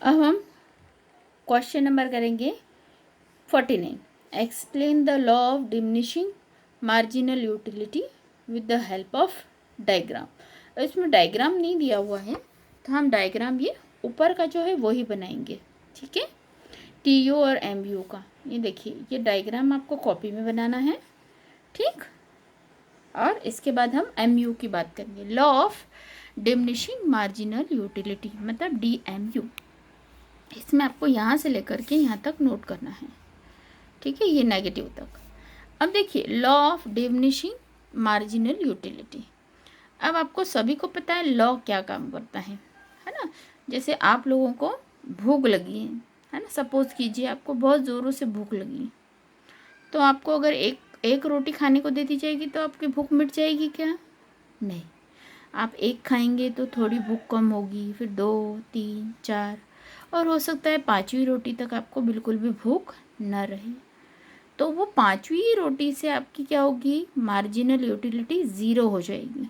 अब हम question number करेंगे 49। Explain the law of diminishing marginal utility with the help of diagram. इसमें diagram नहीं दिया हुआ है तो हम डायग्राम ये ऊपर का जो है वही बनाएंगे, ठीक है। TU और MU का ये देखिए, ये डायग्राम आपको कॉपी में बनाना है, ठीक। और इसके बाद हम MU की बात करेंगे, law of diminishing marginal utility मतलब DMU। इसमें आपको यहाँ से लेकर के यहाँ तक नोट करना है, ठीक है, ये नेगेटिव तक। अब देखिए law of diminishing marginal utility. अब आपको सभी को पता है लॉ क्या काम करता है ना। जैसे आप लोगों को भूख लगी है ना, सपोज कीजिए आपको बहुत ज़ोरों से भूख लगी, तो आपको अगर एक रोटी खाने को दे दी जाएगी तो आपकी भूख मिट जाएगी क्या? नहीं, आप एक खाएंगे तो थोड़ी भूख कम होगी, फिर 2, 3, 4 और हो सकता है 5वीं रोटी तक आपको बिल्कुल भी भूख न रहे। तो वो 5वीं रोटी से आपकी क्या होगी, मार्जिनल यूटिलिटी 0 हो जाएगी,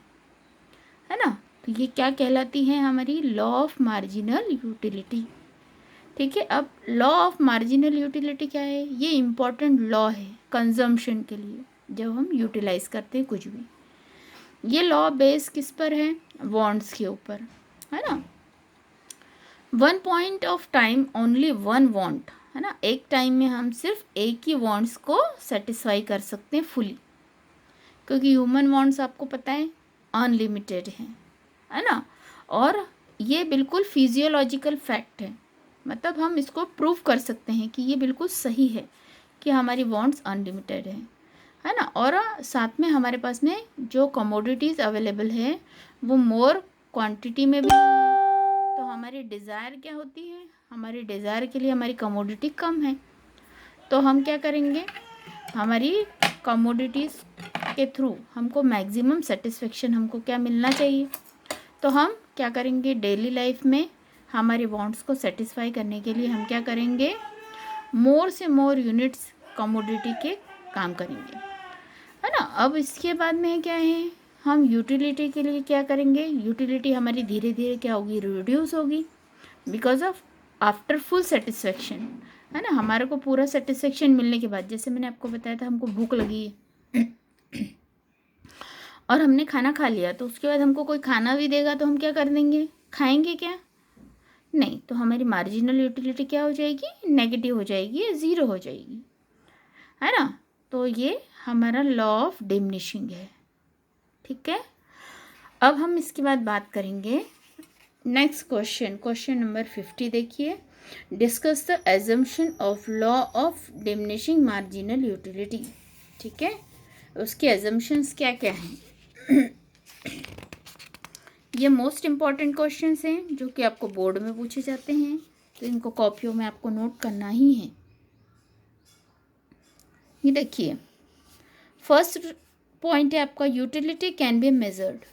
है ना। तो ये क्या कहलाती है, हमारी लॉ ऑफ मार्जिनल यूटिलिटी, ठीक है। अब लॉ ऑफ मार्जिनल यूटिलिटी क्या है, ये इम्पॉर्टेंट लॉ है कंजम्पशन के लिए जब हम यूटिलाइज करते हैं कुछ भी। ये लॉ बेस किस पर है, वॉन्ट्स के ऊपर, है ना। One point of time only one want, है ना। एक टाइम में हम सिर्फ एक ही वॉन्ट्स को सेटिस्फाई कर सकते हैं फुली, क्योंकि ह्यूमन वॉन्ट्स आपको पता है अनलिमिटेड है ना। और ये बिल्कुल फिजियोलॉजिकल फैक्ट है, मतलब हम इसको प्रूव कर सकते हैं कि ये बिल्कुल सही है कि हमारी वॉन्ट्स अनलिमिटेड है ना। और साथ में हमारे पास में जो कमोडिटीज़ अवेलेबल है वो मोर क्वांटिटी में भी है, तो हमारी डिज़ायर क्या होती है, हमारी डिज़ायर के लिए हमारी कमोडिटी कम है, तो हम क्या करेंगे, हमारी कमोडिटीज़ के थ्रू हमको मैक्सिमम सेटिस्फेक्शन हमको क्या मिलना चाहिए, तो हम क्या करेंगे, डेली लाइफ में हमारे वांट्स को सेटिस्फाई करने के लिए हम क्या करेंगे, मोर से मोर यूनिट्स कमोडिटी के काम करेंगे, है ना। अब इसके बाद में क्या है, हम यूटिलिटी के लिए क्या करेंगे, यूटिलिटी हमारी धीरे धीरे क्या होगी, रिड्यूस होगी because of after full satisfaction, है ना। हमारे को पूरा सेटिस्फेक्शन मिलने के बाद, जैसे मैंने आपको बताया था हमको भूख लगी है और हमने खाना खा लिया, तो उसके बाद हमको कोई खाना भी देगा तो हम क्या कर देंगे, खाएंगे क्या? नहीं, तो हमारी मार्जिनल यूटिलिटी क्या हो जाएगी, नेगेटिव हो जाएगी या 0 हो जाएगी, है ना। तो ये हमारा लॉ ऑफ डिमिनिशिंग है, ठीक है। अब हम इसके बाद बात करेंगे नेक्स्ट क्वेश्चन नंबर 50। देखिए, discuss the assumption of law of diminishing marginal utility, ठीक है। उसके एजम्पशंस क्या क्या हैं ये मोस्ट इम्पॉर्टेंट क्वेश्चंस हैं जो कि आपको बोर्ड में पूछे जाते हैं, तो इनको कॉपियों में आपको नोट करना ही है। ये देखिए, फर्स्ट पॉइंट है आपका, यूटिलिटी कैन बी मेजर्ड,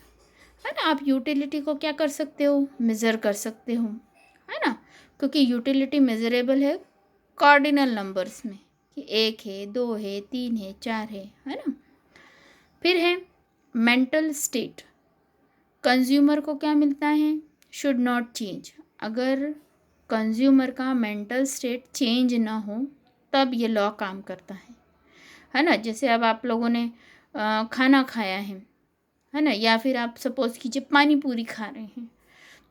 है ना। आप यूटिलिटी को क्या कर सकते हो, मेज़र कर सकते हो, है ना, क्योंकि यूटिलिटी मेजरेबल है कार्डिनल नंबर्स में कि 1 है, 2 है, 3 है, 4 है ना। फिर है मेंटल स्टेट, कंज्यूमर को क्या मिलता है, शुड नॉट चेंज। अगर कंज्यूमर का मेंटल स्टेट चेंज ना हो तब ये लॉ काम करता है ना। जैसे अब आप लोगों ने खाना खाया है ना, या फिर आप सपोज कीजिए पानी पूरी खा रहे हैं,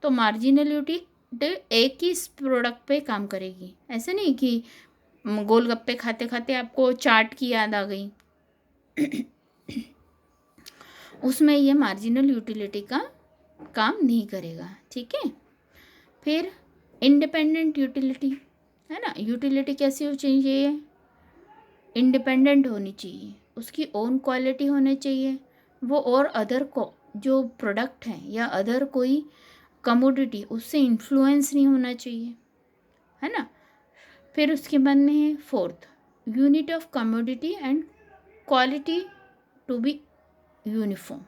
तो मार्जिनल यूटिलिटी एक ही प्रोडक्ट पे काम करेगी। ऐसे नहीं कि गोलगप्पे खाते खाते आपको चाट की याद आ गई उसमें ये मार्जिनल यूटिलिटी का काम नहीं करेगा, ठीक है। फिर इंडिपेंडेंट यूटिलिटी, है ना। यूटिलिटी कैसी हो चाहिए, इंडिपेंडेंट होनी चाहिए, उसकी ओन क्वालिटी होनी चाहिए, वो और अदर को जो प्रोडक्ट हैं या अदर कोई कमोडिटी उससे इन्फ्लुएंस नहीं होना चाहिए, है ना। फिर उसके बाद में है fourth, unit of commodity and quality to be uniform.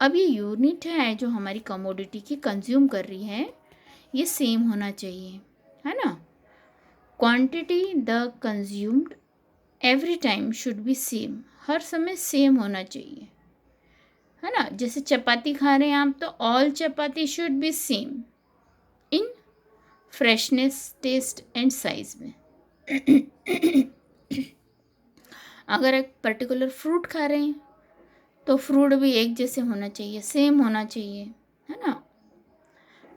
अब ये यूनिट है जो हमारी कमोडिटी की कंज्यूम कर रही है, ये सेम होना चाहिए, है ना। Quantity the consumed every time should be same, हर समय सेम होना चाहिए, है ना। जैसे चपाती खा रहे हैं आप, तो all chapati should be same in freshness, taste and size में। अगर एक पर्टिकुलर फ्रूट खा रहे हैं तो फ्रूट भी एक जैसे होना चाहिए, सेम होना चाहिए, है ना।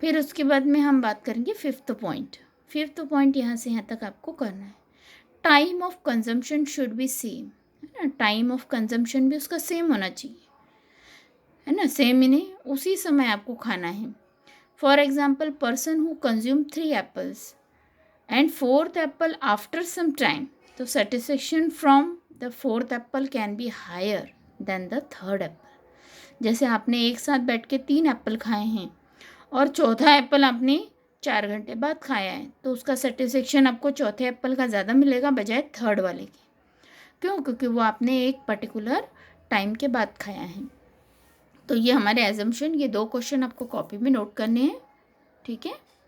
फिर उसके बाद में हम बात करेंगे फिफ्थ पॉइंट। फिफ्थ पॉइंट यहाँ से यहाँ तक आपको करना है। Time of consumption should be same, है ना। टाइम ऑफ कंजम्पशन भी उसका सेम होना चाहिए, है ना। सेम ही नहीं, उसी समय आपको खाना है। For example, person who consume 3 apples and fourth apple after some time, तो satisfaction from the fourth apple can be higher than the third apple। जैसे आपने एक साथ बैठ के 3 एप्पल खाए हैं और चौथा एप्पल आपने 4 घंटे बाद खाया है, तो उसका सेटिस्फेक्शन आपको चौथे एप्पल का ज़्यादा मिलेगा बजाय थर्ड वाले के। क्यों? क्योंकि वो आपने एक पर्टिकुलर टाइम के बाद खाया है। तो ये हमारे एजम्पशन, ये 2 क्वेश्चन आपको कॉपी में नोट करने हैं, ठीक है।